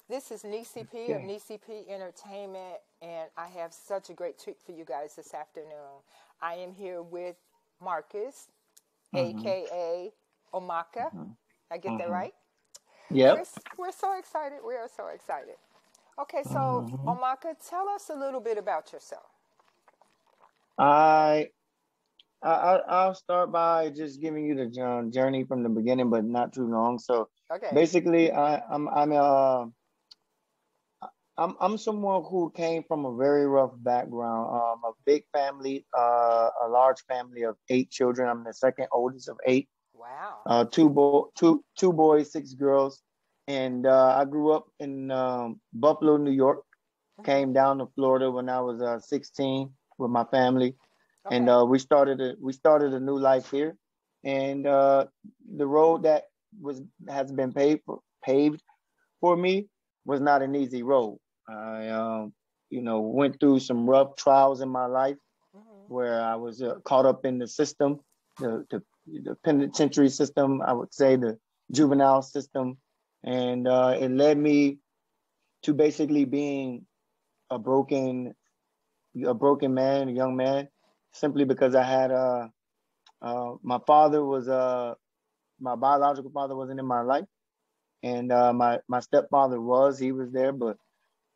This is Nessyp of Okay. Nessyp Entertainment, and I have such a great treat for you guys this afternoon. I am here with Marques, Mm-hmm. aka Omaka. Mm-hmm. I get that Mm-hmm. right? We're, Yep. we're so excited. We are so excited. Okay, so Mm-hmm. Omaka, tell us a little bit about yourself. I, I'll start by just giving you the journey from the beginning, but not too long. So Okay. basically, I'm someone who came from a very rough background. A big family, a large family of 8 children. I'm the second oldest of eight. Wow. Two boys, 6 girls, and I grew up in Buffalo, New York. Hmm. Came down to Florida when I was 16 with my family, and Okay. we started a new life here. And the road that was has been paved for me was not an easy road. I went through some rough trials in my life Hmm. where I was caught up in the system, the penitentiary system, I would say the juvenile system, and it led me to basically being a broken a broken man, a young man, simply because I had my father was my biological father wasn't in my life, and my stepfather he was there, but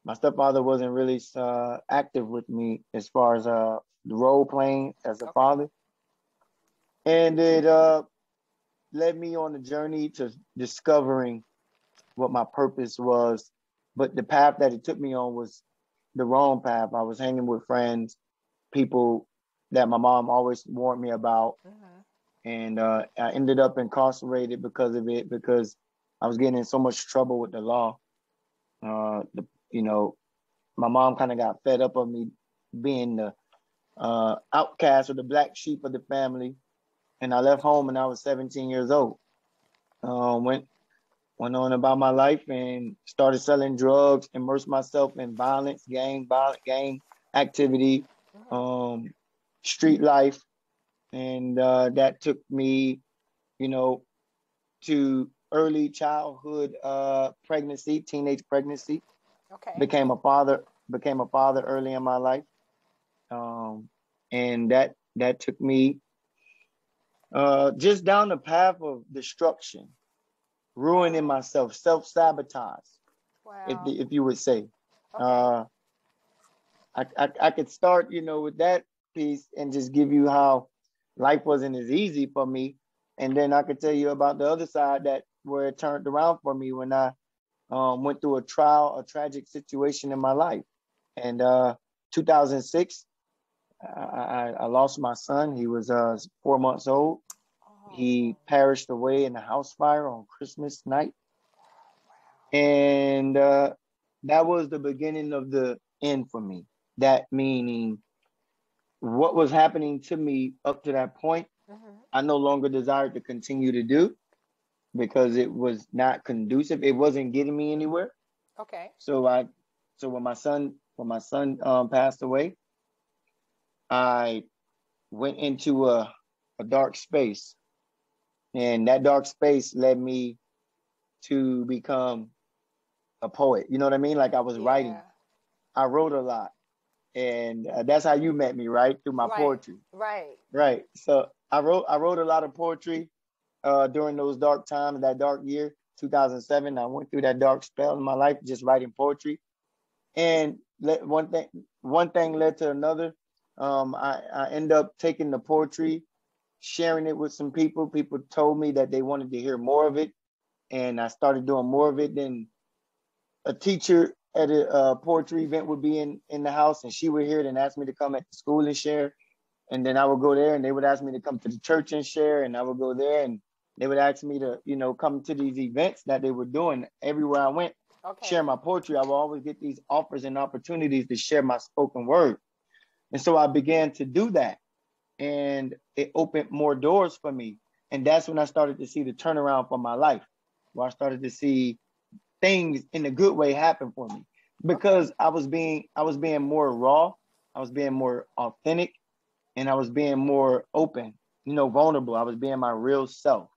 my stepfather wasn't really active with me as far as the role playing as a Okay. father, and it led me on a journey to discovering what my purpose was. But the path that it took me on was the wrong path. I was hanging with friends, people that my mom always warned me about, Hmm. and I ended up incarcerated because of it, because I was getting in so much trouble with the law. The you know My mom kind of got fed up of me being the outcast or the black sheep of the family, and I left home when I was 17 years old. Went on about my life and started selling drugs, immersed myself in gang activity, Hmm. um, street life, and that took me, you know, to early childhood pregnancy, teenage pregnancy. Okay. Became a father early in my life, um, and that took me just down the path of destruction, ruining Wow. myself, self sabotage, Wow. if you would say. Okay. Uh, I could start, with that piece and just give you how life wasn't as easy for me, and then I could tell you about the other side that where it turned around for me when I went through a tragic situation in my life. And 2006, I lost my son. He was 4 months old. He Oh. perished away in a house fire on Christmas night, and that was the beginning of the end for me. That meaning what was happening to me up to that point, Hmm. I no longer desired to continue to do because it was not conducive. It wasn't getting me anywhere. Okay. So when my son passed away, I went into a dark space, and that dark space led me to become a poet. You know what I mean? Like I was writing. Yeah. I wrote a lot, and that's how you met me, right? Through my Right. poetry, Right. right? So I wrote a lot of poetry during those dark times, that dark year, 2007. I went through that dark spell in my life, just writing poetry, and one thing led to another. I end up taking the poetry, sharing it with some people. People told me that they wanted to hear more of it, and I started doing more of it. Then a teacher at a poetry event would be in the house, and she would hear it and ask me to come at the school and share. And then I would go there, and they would ask me to come to the church and share, and I would go there, and they would ask me to, come to these events that they were doing everywhere I went, share Okay. my poetry. I would always get these offers and opportunities to share my spoken word, and so I began to do that, and it opened more doors for me, and that's when I started to see the turnaround for my life, where I started to see things in a good way happen for me Okay. because I was being more raw, I was being more authentic, and I was being more open, vulnerable. I was being my real self,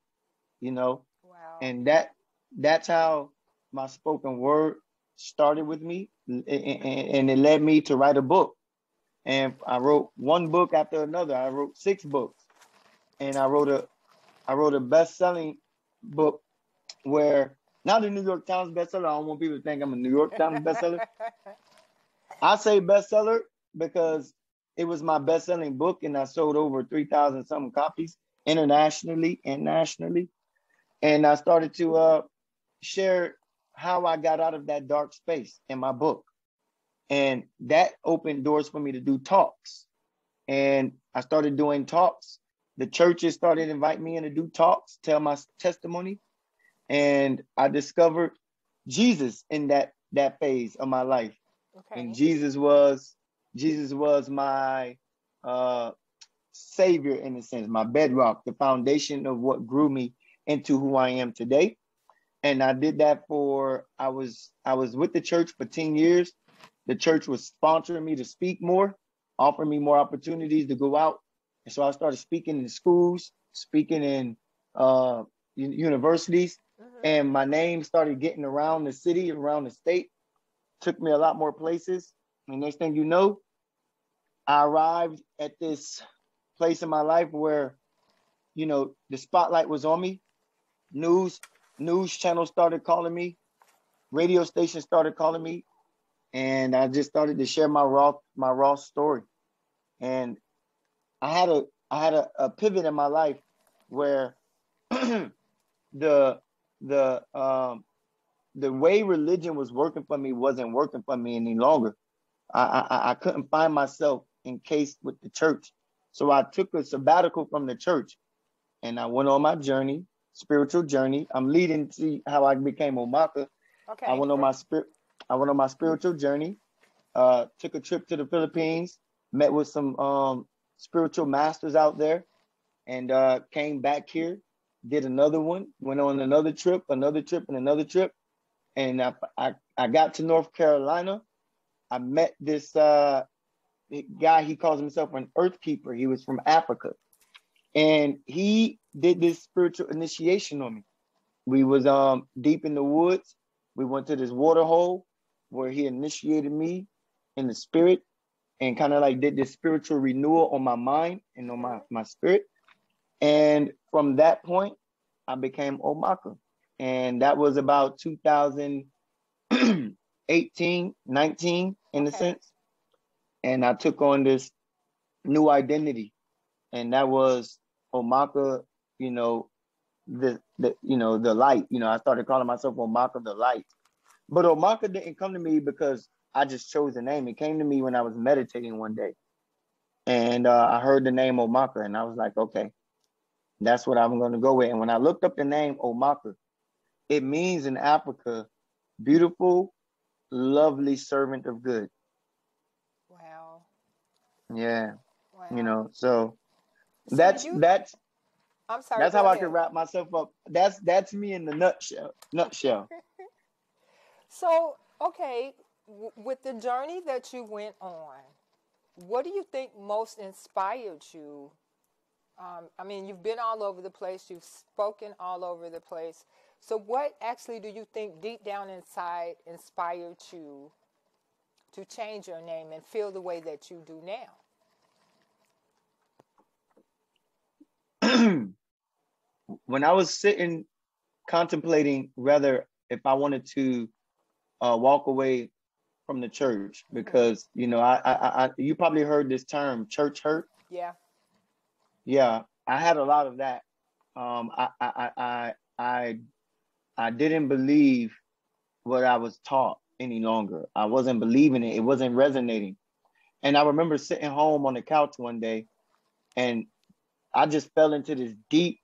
you know, Wow. and that's how my spoken word. started with me, and it led me to write a book. And I wrote one book after another. I wrote 6 books, and I wrote a best-selling book where not a New York Times bestseller. I don't want people to think I'm a New York Times bestseller. I say bestseller because it was my best-selling book, and I sold over 3,000 something copies internationally and nationally. And I started to share how I got out of that dark space in my book. And that opened doors for me to do talks. And I started doing talks. The churches started inviting me in to do talks, tell my testimony. And I discovered Jesus in that phase of my life. Okay. And Jesus was my savior, in a sense, my bedrock, the foundation of what grew me into who I am today. And I did that I was with the church for 10 years. The church was sponsoring me to speak more, offering me more opportunities to go out. And so I started speaking in schools, speaking in universities, and my name started getting around the city, around the state. Took me a lot more places. And next thing you know, I arrived at this place in my life where, the spotlight was on me. News channels started calling me. Radio stations started calling me. And I just started to share my raw story. And I had a pivot in my life where the way religion was working for me wasn't working for me any longer. I couldn't find myself encased with the church. So I took a sabbatical from the church and I went on my journey, spiritual journey. I'm leading to how I became Omaka. Okay. I went on my spiritual journey, took a trip to the Philippines, met with some spiritual masters out there, and came back here, did another one, went on another trip, and another trip. And I got to North Carolina. I met this guy. He calls himself an earth keeper. He was from Africa. And he did this spiritual initiation on me. We was deep in the woods. We went to this water hole where he initiated me in the spirit and kind of like did this spiritual renewal on my mind and on my spirit. And from that point, I became Omaka. And that was about 2018, 19 in a sense. And I took on this new identity. And that was Omaka, the light. I started calling myself Omaka the light. But Omaka didn't come to me because I just chose the name. It came to me when I was meditating one day. And I heard the name Omaka, and I was like, okay, that's what I'm going to go with. And when I looked up the name Omaka, it means in Africa, beautiful, lovely servant of good. Wow. Yeah. Wow. So that's I'm sorry. That's how I can wrap myself up. That's me in the nutshell. So, okay, with the journey that you went on, what do you think most inspired you? I mean, you've been all over the place. You've spoken all over the place. So what actually do you think deep down inside inspired you to change your name and feel the way that you do now? When I was sitting contemplating whether if I wanted to walk away from the church, because I you probably heard this term, church hurt. Yeah, I had a lot of that. I didn't believe what I was taught any longer. I wasn't believing it. It wasn't resonating. And I remember sitting home on the couch one day, and I just fell into this deep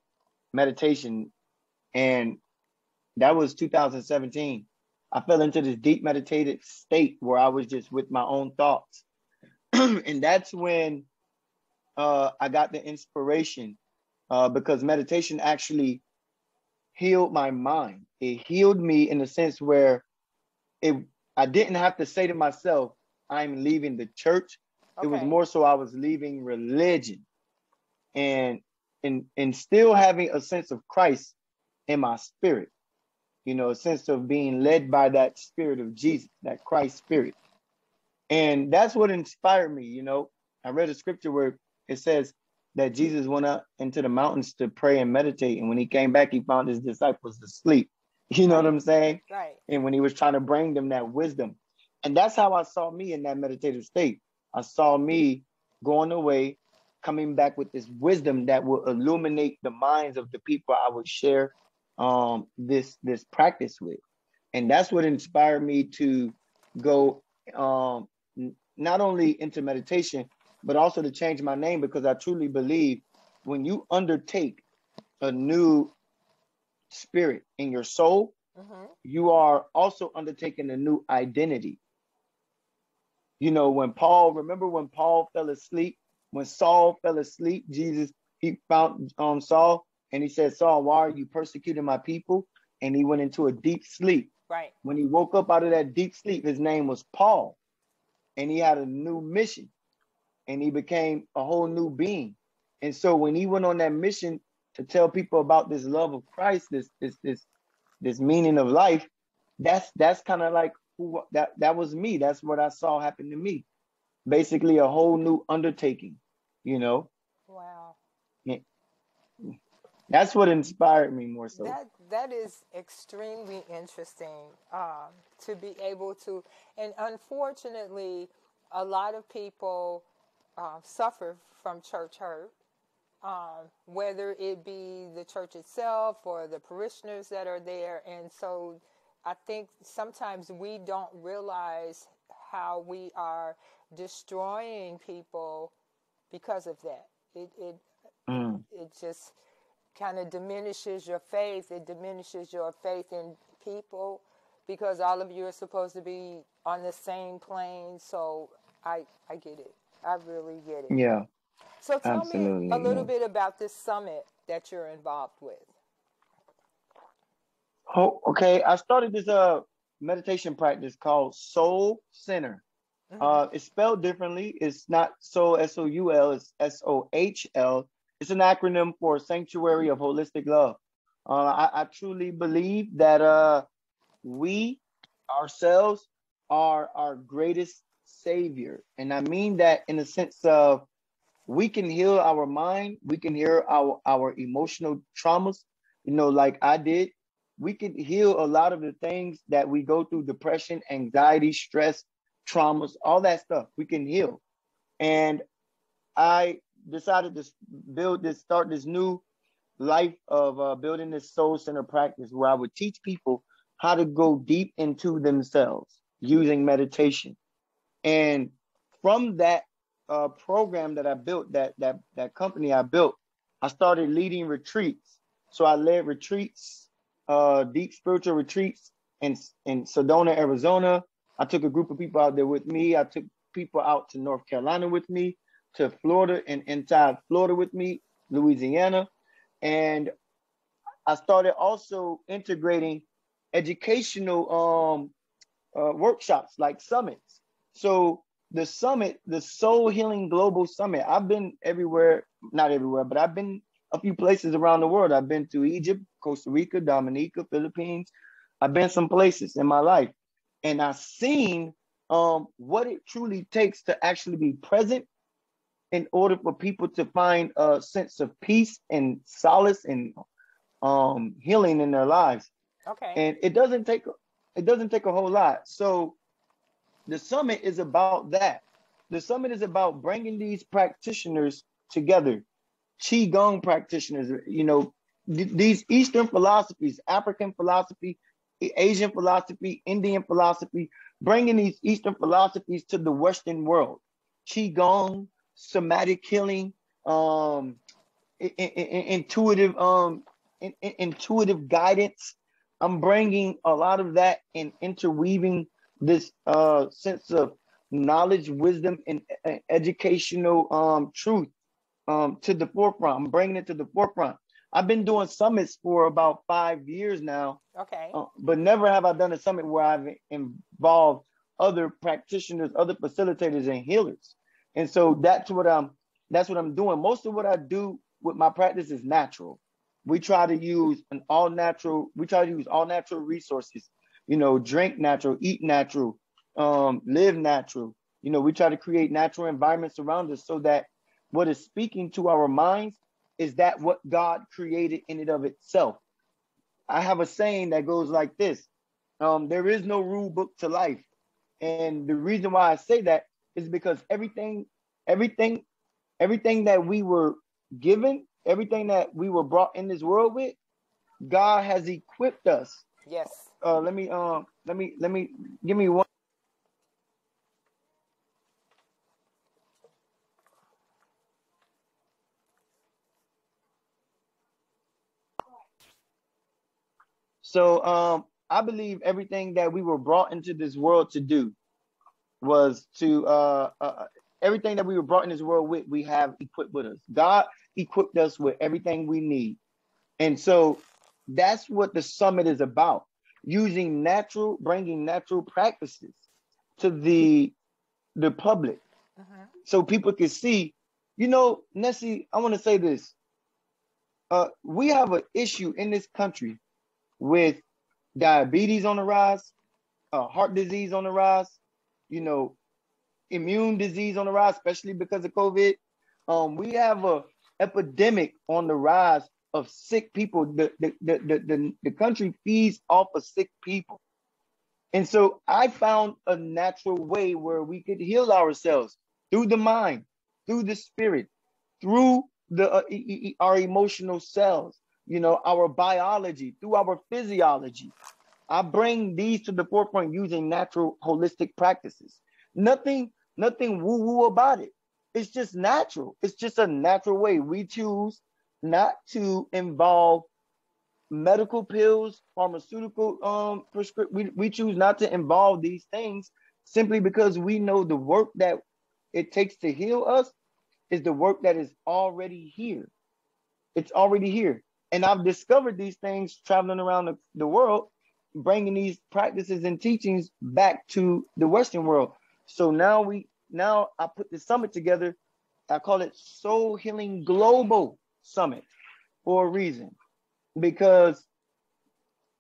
meditation, and that was 2017. I fell into this deep meditative state where I was just with my own thoughts. And that's when I got the inspiration, because meditation actually healed my mind. It healed me in the sense where I didn't have to say to myself, I'm leaving the church. It was more so I was leaving religion and still having a sense of Christ in my spirit. a sense of being led by that spirit of Jesus, that Christ spirit. And that's what inspired me. I read a scripture where it says that Jesus went up into the mountains to pray and meditate. And when he came back, he found his disciples asleep. You know what I'm saying? Right. And when he was trying to bring them that wisdom. And that's how I saw me in that meditative state. I saw me going away, coming back with this wisdom that will illuminate the minds of the people I would share this practice with. And that's what inspired me to go not only into meditation, but also to change my name, because I truly believe when you undertake a new spirit in your soul, you are also undertaking a new identity. When Paul fell asleep, when Saul fell asleep, he found Saul and he said, Saul, why are you persecuting my people? And he went into a deep sleep. Right. When he woke up out of that deep sleep, his name was Paul, and he had a new mission, and he became a whole new being. And so when he went on that mission to tell people about this love of Christ, this meaning of life, that's kind of like that was me. That's what I saw happen to me. Basically a whole new undertaking, Wow. That's what inspired me more so. That is extremely interesting to be able to, and unfortunately, a lot of people suffer from church hurt, whether it be the church itself or the parishioners that are there. And so I think sometimes we don't realize how we are destroying people because of that. It just kind of diminishes your faith. It diminishes your faith in people, because all of you are supposed to be on the same plane. So I get it. I really get it. Yeah. So tell Absolutely, me a little bit about this summit that you're involved with. Oh, okay. I started this meditation practice called Soul Center. It's spelled differently. It's not Soul, Soul, it's SOHL. It's an acronym for Sanctuary of Holistic Love. I truly believe that we ourselves are our greatest savior. And I mean that in the sense of we can heal our mind, we can heal our emotional traumas, like I did. We can heal a lot of the things that we go through: depression, anxiety, stress, traumas, all that stuff we can heal. And I decided to start this new life of building this soul center practice where I would teach people how to go deep into themselves using meditation. And from that program that I built, that company I built, I started leading retreats. So I led retreats, deep spiritual retreats in Sedona, Arizona. I took a group of people out there with me. I took people out to North Carolina with me, to Florida and inside Florida with me, Louisiana. And I started also integrating educational workshops like summits. So the summit, the Soul Healing Global Summit, I've been everywhere, not everywhere, but I've been a few places around the world. I've been to Egypt, Costa Rica, Dominica, Philippines. I've been some places in my life, and I've seen what it truly takes to actually be present in order for people to find a sense of peace and solace and healing in their lives. Okay. And it doesn't take a whole lot. So the summit is about that. The summit is about bringing these practitioners together, Qigong practitioners, these Eastern philosophies, African philosophy, Asian philosophy, Indian philosophy, bringing these Eastern philosophies to the Western world. Qigong, somatic healing, intuitive guidance. I'm bringing a lot of that and interweaving this sense of knowledge, wisdom, and educational truth to the forefront. I'm bringing it to the forefront. I've been doing summits for about 5 years now. Okay. But never have I done a summit where I've involved other practitioners, other facilitators, and healers. And so that's what I'm doing. Most of what I do with my practice is natural. we try to use all natural resources, drink natural, eat natural, live natural. We try to create natural environments around us so that what is speaking to our minds is that what God created in and of itself. I have a saying that goes like this. There is no rule book to life. And the reason why I say that is because everything that we were given, everything that we were brought in this world with, God has equipped us. Yes. Let me give me one. So I believe everything that we were brought into this world to do was to everything that we were brought in this world with, we have equipped with us. God equipped us with everything we need. And so that's what the summit is about. Bringing natural practices to the public. So people can see, Nessie, I want to say this. We have an issue in this country with diabetes on the rise, heart disease on the rise, immune disease on the rise, especially because of COVID. We have a epidemic on the rise of sick people. The country feeds off of sick people. And so I found a natural way where we could heal ourselves through the mind, through the spirit, through our emotional cells, our biology, through our physiology. I bring these to the forefront using natural holistic practices. Nothing woo-woo about it. It's just natural. It's just a natural way. We choose not to involve medical pills, pharmaceutical prescription. We choose not to involve these things simply because we know the work that it takes to heal us is the work that is already here. It's already here. And I've discovered these things traveling around the world, bringing these practices and teachings back to the Western world. So now I put the summit together. I call it Soul Healing Global Summit for a reason, because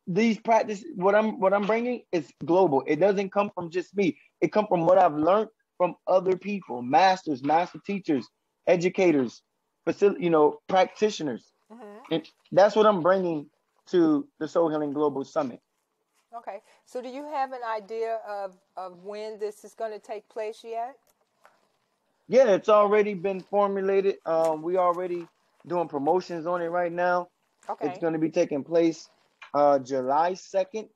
these practices, what I'm bringing is global. It doesn't come from just me. It comes from what I've learned from other people, master teachers, educators, practitioners. And that's what I'm bringing to the Soul Healing Global Summit. Okay. So do you have an idea of when this is going to take place yet? Yeah, it's already been formulated. We already doing promotions on it right now. Okay. It's going to be taking place July 2nd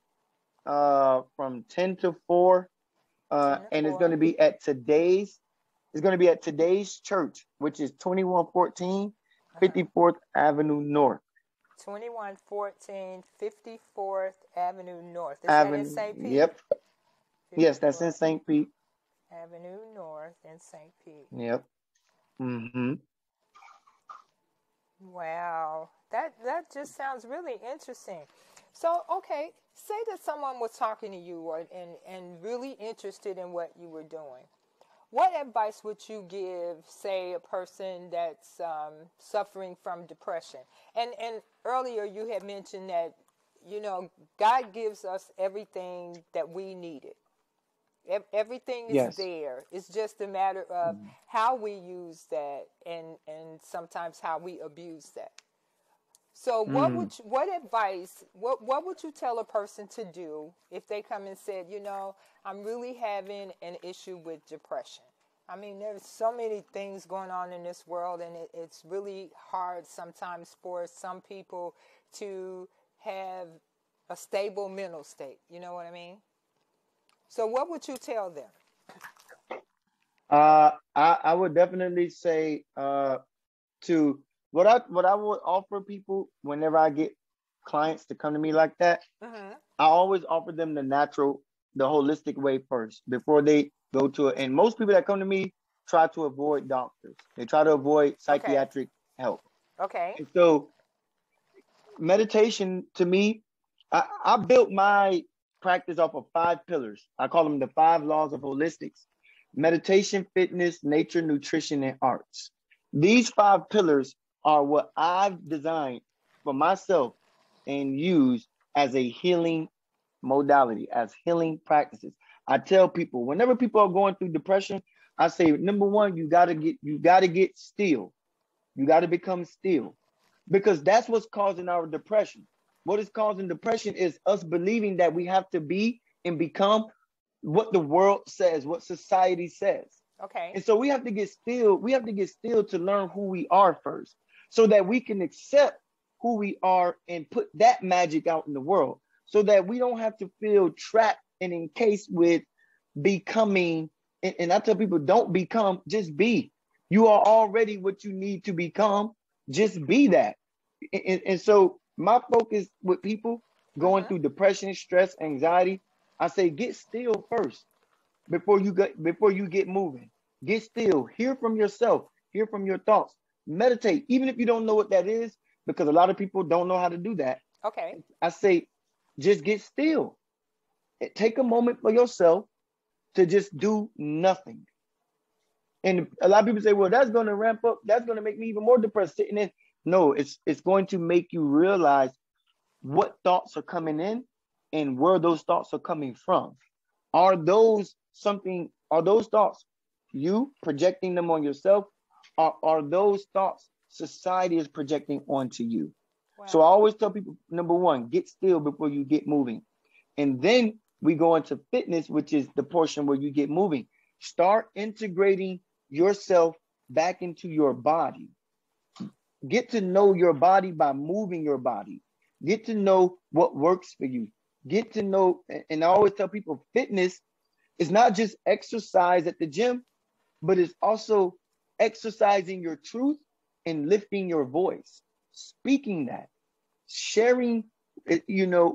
from 10 to 4. And it's going to be at today's church, which is 2114 54th Avenue North. 2114 54th Avenue North. Is that in St. Pete? Yep. Yes, that's in St. Pete. Avenue North in St. Pete. Yep. Mm-hmm. Wow. That just sounds really interesting. So, okay, say that someone was talking to you and really interested in what you were doing. What advice would you give, say, a person that's suffering from depression? And earlier you had mentioned that, God gives us everything that we needed. Everything is there. It's just a matter of how we use that and sometimes how we abuse that. So what advice would you tell a person to do if they come and said, I'm really having an issue with depression? I mean, there's so many things going on in this world, and it's really hard sometimes for some people to have a stable mental state. You know what I mean? So what would you tell them? I would definitely say to what I would offer people whenever I get clients to come to me like that. I always offer them the holistic way first before they go to it. And most people that come to me try to avoid doctors. They try to avoid psychiatric help. Okay. And so meditation to me, I built my practice off of 5 pillars. I call them the 5 laws of holistics: meditation, fitness, nature, nutrition, and arts. These 5 pillars are what I've designed for myself and use as a healing modality, as healing practices. I tell people, whenever people are going through depression, I say, number one, you gotta get still. You gotta become still. Because that's what's causing our depression. What is causing depression is us believing that we have to be and become what the world says, what society says. Okay. And so we have to get still. We have to get still to learn who we are first, so that we can accept who we are and put that magic out in the world, so that we don't have to feel trapped and encased with becoming. And I tell people, don't become, just be. You are already what you need to become. Just be that. And so my focus with people going through depression, stress, anxiety, I say get still first before you get moving. Get still. Hear from yourself. Hear from your thoughts. Meditate, even if you don't know what that is, because a lot of people don't know how to do that. Okay. I say just get still. Take a moment for yourself to just do nothing. And a lot of people say, well, that's going to ramp up. That's going to make me even more depressed sitting in. No, it's going to make you realize what thoughts are coming in and where those thoughts are coming from. Are those thoughts you projecting them on yourself? Are those thoughts society is projecting onto you? Wow. So I always tell people, number one, get still before you get moving. And then we go into fitness, which is the portion where you get moving. Start integrating yourself back into your body. Get to know your body by moving your body. Get to know what works for you. Get to know, and I always tell people, fitness is not just exercise at the gym, but it's also exercising your truth and lifting your voice, speaking that, sharing,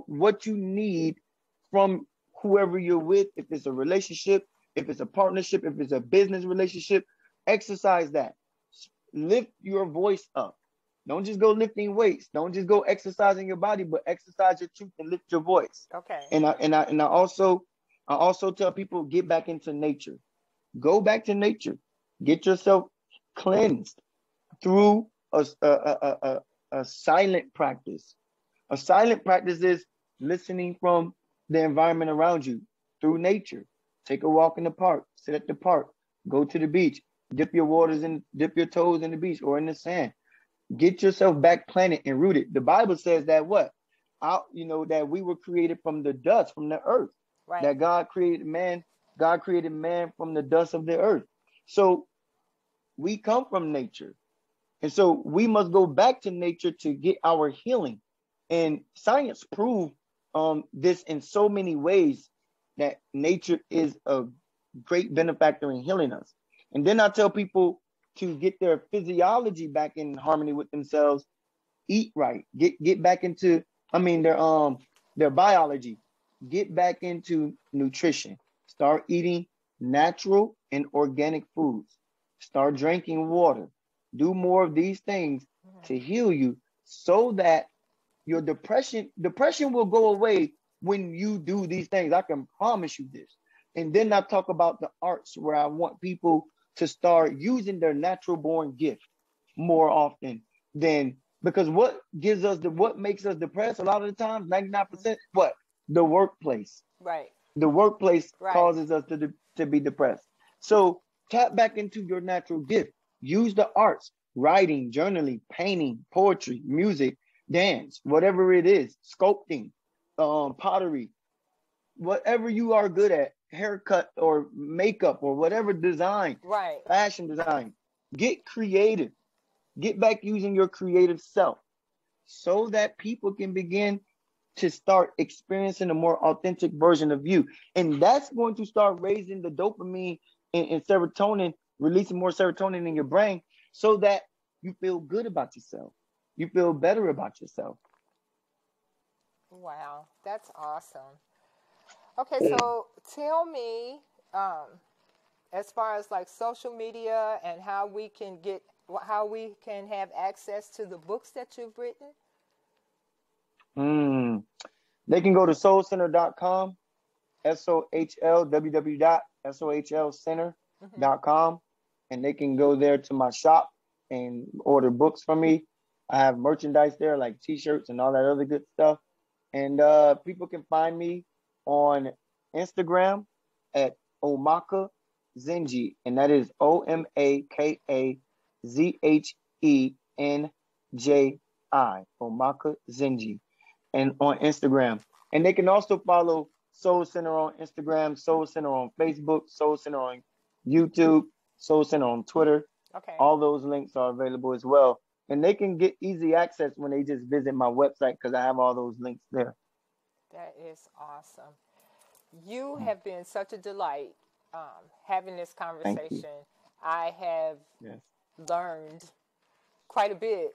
what you need from whoever you're with. If it's a relationship, if it's a partnership, if it's a business relationship, exercise that. Lift your voice up. Don't just go lifting weights. Don't just go exercising your body, but exercise your truth and lift your voice. Okay. And I also tell people, get back into nature. Go back to nature. Get yourself cleansed through a silent practice. A silent practice is listening from the environment around you through nature. Take a walk in the park. Sit at the park. Go to the beach. Dip your toes in the beach or in the sand. Get yourself back planted and rooted. The Bible says that that we were created from the dust, from the earth. Right. That God created man from the dust of the earth. So we come from nature. And so we must go back to nature to get our healing. And science proved this in so many ways, that nature is a great benefactor in healing us. And then I tell people to get their physiology back in harmony with themselves, eat right, get back into, their biology, get back into nutrition, start eating natural and organic foods, start drinking water, do more of these things to heal you, so that your depression will go away when you do these things. I can promise you this. And then I talk about the arts, where I want people to start using their natural born gift more often than, because what makes us depressed a lot of the times, 99%, what? The workplace. Right. The workplace causes us to be depressed. So tap back into your natural gift. Use the arts, writing, journaling, painting, poetry, music, dance, whatever it is, sculpting, pottery, whatever you are good at, haircut or makeup or whatever design, fashion design. Get creative. Get back using your creative self, so that people can begin to start experiencing a more authentic version of you. And that's going to start raising the dopamine and serotonin, releasing more serotonin in your brain, so that you feel good about yourself. You feel better about yourself. Wow, that's awesome. Okay, so tell me, as far as like social media and how we can have access to the books that you've written. They can go to soulcenter.com, www.sohlcenter.com, and they can go there to my shop and order books from me. I have merchandise there like T-shirts and all that other good stuff. And people can find me on Instagram at Omaka Zhenji, and that is OMAKAZHENJI, Omaka Zhenji, and on Instagram. And they can also follow Soul Center on Instagram, Soul Center on Facebook, Soul Center on YouTube, Soul Center on Twitter. Okay. All those links are available as well. And they can get easy access when they just visit my website because I have all those links there. That is awesome. You have been such a delight having this conversation. I have learned quite a bit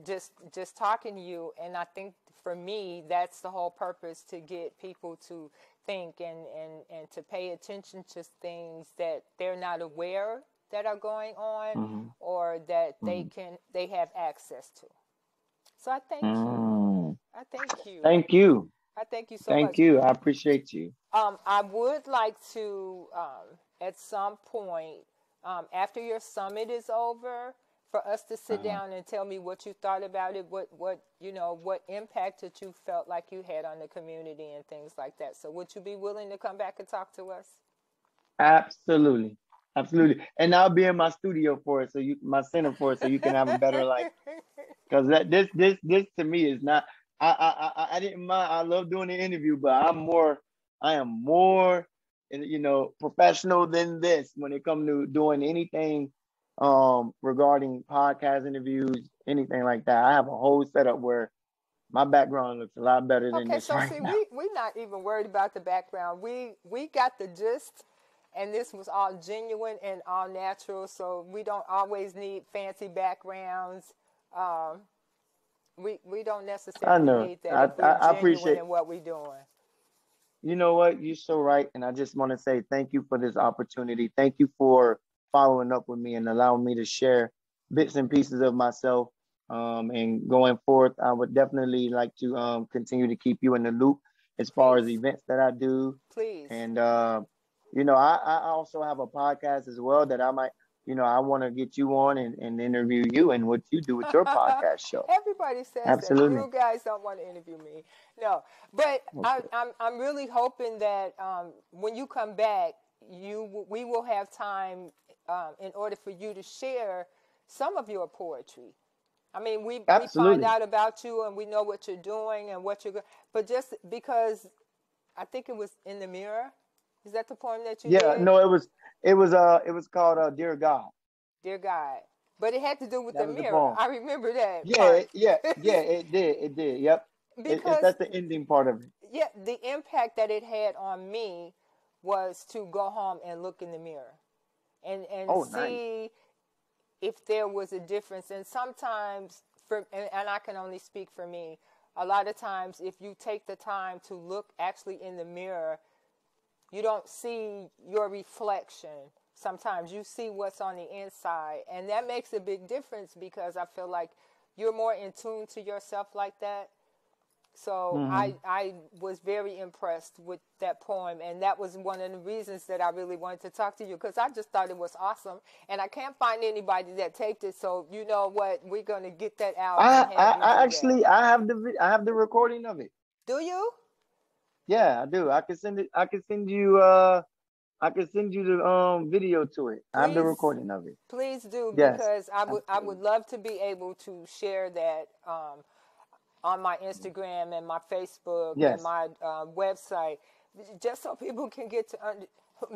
just talking to you, and I think for me that's the whole purpose, to get people to think and to pay attention to things that they're not aware that are going on or that they have access to. So I thank you. I thank you. Thank you. I thank you so much. Thank you. I appreciate you. I would like to, at some point, after your summit is over, for us to sit down and tell me what you thought about it, what impact that you felt like you had on the community and things like that. So would you be willing to come back and talk to us? Absolutely. Absolutely. And I'll be in my studio for it, my center for it, so you can have a better life. Because this to me is not. I didn't mind. I love doing the interview, but I am more, professional than this when it comes to doing anything regarding podcast interviews, anything like that. I have a whole setup where my background looks a lot better than this. Okay, so see, we're not even worried about the background. We got the gist, and this was all genuine and all natural. So we don't always need fancy backgrounds. We don't necessarily need that. I appreciate in what we're doing. You know what? You're so right. And I just want to say thank you for this opportunity. Thank you for following up with me and allowing me to share bits and pieces of myself. And going forth, I would definitely like to continue to keep you in the loop as far as events that I do. Please. And, I also have a podcast as well that I might, I want to get you on and interview you and what you do with your podcast show. Everybody says that. You guys don't want to interview me. No, but okay. I'm really hoping that when you come back, we will have time in order for you to share some of your poetry. I mean, we find out about you and we know what you're doing and what you're. But just because I think it was In the Mirror. Is that the poem that you did? Yeah, no, it was called Dear God. Dear God. But it had to do with the mirror. I remember that. Yeah, it did. Yep. Because that's the ending part of it. Yeah, the impact that it had on me was to go home and look in the mirror and see if there was a difference. And sometimes, and I can only speak for me, a lot of times if you take the time to look actually in the mirror, you don't see your reflection. Sometimes you see what's on the inside. And that makes a big difference because I feel like you're more in tune to yourself like that. So I was very impressed with that poem. And that was one of the reasons that I really wanted to talk to you, because I just thought it was awesome. And I can't find anybody that taped it. So you know what? We're going to get that out. I have the recording of it. Do you? Yeah, I do. I can send it. I can send you the video to it. I have the recording of it. Please do, because I would love to be able to share that on my Instagram and my Facebook and my website, just so people can get to.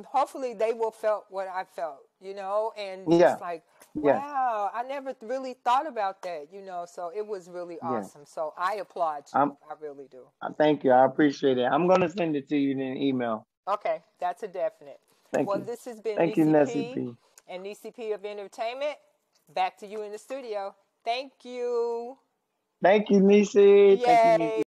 Hopefully, they will felt what I felt, and it's like, wow, I never really thought about that, So it was really awesome. So I applaud you. I really do. Thank you. I appreciate it. I'm gonna send it to you in an email. Okay, that's a definite. Thank you. This has been Nessyp and Nessyp of Entertainment. Back to you in the studio. Thank you. Thank you, Nessyp. Thank you, Nessyp.